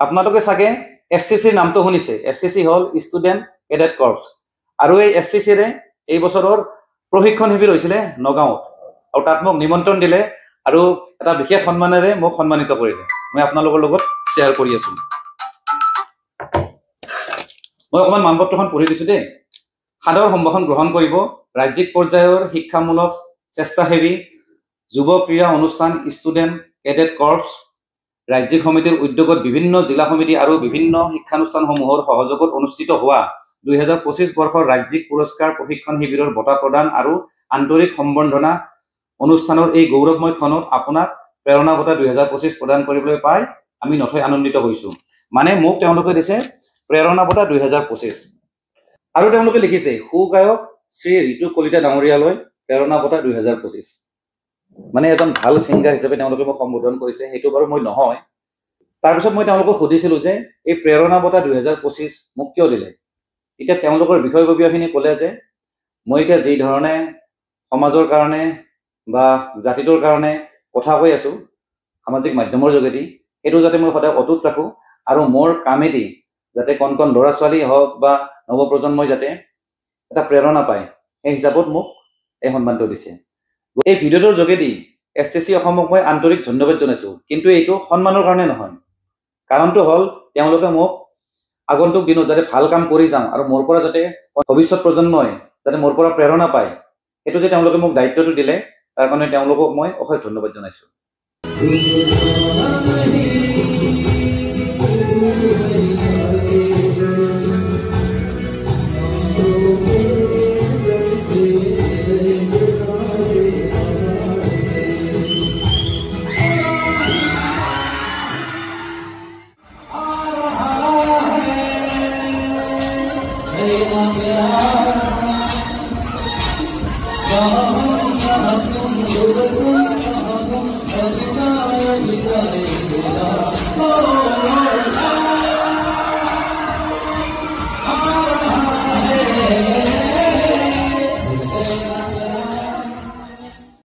আপোনালোকে চাগে SCCৰ নামটো শুনিছে। SCC হ'ল ষ্টুডেণ্ট কেডেট কৰ্পছ, আৰু এই SCCৰে এই বছৰৰ প্ৰশিক্ষণ শিবিৰ হৈছিলে নগাঁৱত, আৰু তাত মোক নিমন্ত্ৰণ দিলে আৰু এটা বিশেষ সন্মানেৰে মোক সন্মানিত কৰিলে। মই আপোনালোকৰ লগত শ্বেয়াৰ কৰি আছো। মই অকণমান মানপত্ৰখন পঢ়ি দিছোঁ দেই। সাদৰ সম্ভাষণ গ্ৰহণ কৰিব ৰাজ্যিক পৰ্যায়ৰ শিক্ষামূলক স্বেচ্ছাসেৱী যুৱ ক্ৰীড়া অনুষ্ঠান ষ্টুডেণ্ট কেডেট কৰ্পছ ৰাজ্যিক সমিতিৰ উদ্যোগত বিভিন্ন জিলা সমিতি আৰু বিভিন্ন শিক্ষানুষ্ঠানসমূহৰ সহযোগত অনুষ্ঠিত হোৱা 2025 বৰ্ষৰ ৰাজ্যিক পুৰস্কাৰ প্ৰশিক্ষণ শিবিৰৰ বঁটা প্ৰদান আৰু আন্তৰিক সম্বৰ্ধনা অনুষ্ঠানৰ এই গৌৰৱময় ক্ষণত আপোনাক প্ৰেৰণা বঁটা 2025 প্ৰদান কৰিবলৈ পাই আমি নথৈ আনন্দিত হৈছোঁ। মানে মোক তেওঁলোকে দিছে প্ৰেৰণা বঁটা 2025, আৰু তেওঁলোকে লিখিছে সুগায়ক শ্ৰী ঋতু কলিতা ডাঙৰীয়ালৈ প্ৰেৰণা বঁটা 2025। মানে এজন ভাল ছিংগাৰ হিচাপে তেওঁলোকে মোক সম্বোধন কৰিছে, সেইটো বাৰু মই নহয়। তাৰপিছত মই তেওঁলোকক সুধিছিলোঁ যে এই প্ৰেৰণা বঁটা 2025 মোক কিয় দিলে। এতিয়া তেওঁলোকৰ বিষয়ববীয়াখিনি ক'লে যে মই এতিয়া যি ধৰণে সমাজৰ কাৰণে বা জাতিটোৰ কাৰণে কথা কৈ আছোঁ সামাজিক মাধ্যমৰ যোগেদি, সেইটো যাতে মই সদায় অটুট ৰাখোঁ, আৰু মোৰ কামেদি যাতে কণ কণ ল'ৰা ছোৱালী হওক বা নৱপ্ৰজন্মই যাতে এটা প্ৰেৰণা পায়, সেই হিচাপত মোক এই সন্মানটো দিছে। এই ভিডিঅ'টোৰ যোগেদি SCC অসমক মই আন্তৰিক ধন্যবাদ জনাইছোঁ, কিন্তু এইটো সন্মানৰ কাৰণে নহয়। কাৰণটো হ'ল তেওঁলোকে মোক আগন্তুক দিনত যাতে ভাল কাম কৰি যাওঁ আৰু মোৰ পৰা যাতে ভৱিষ্যত প্ৰজন্মই যাতে মোৰ পৰা প্ৰেৰণা পায়, সেইটো যে তেওঁলোকে মোক দায়িত্বটো দিলে, তাৰ কাৰণে তেওঁলোকক মই অশেষ ধন্যবাদ জনাইছোঁ। Oh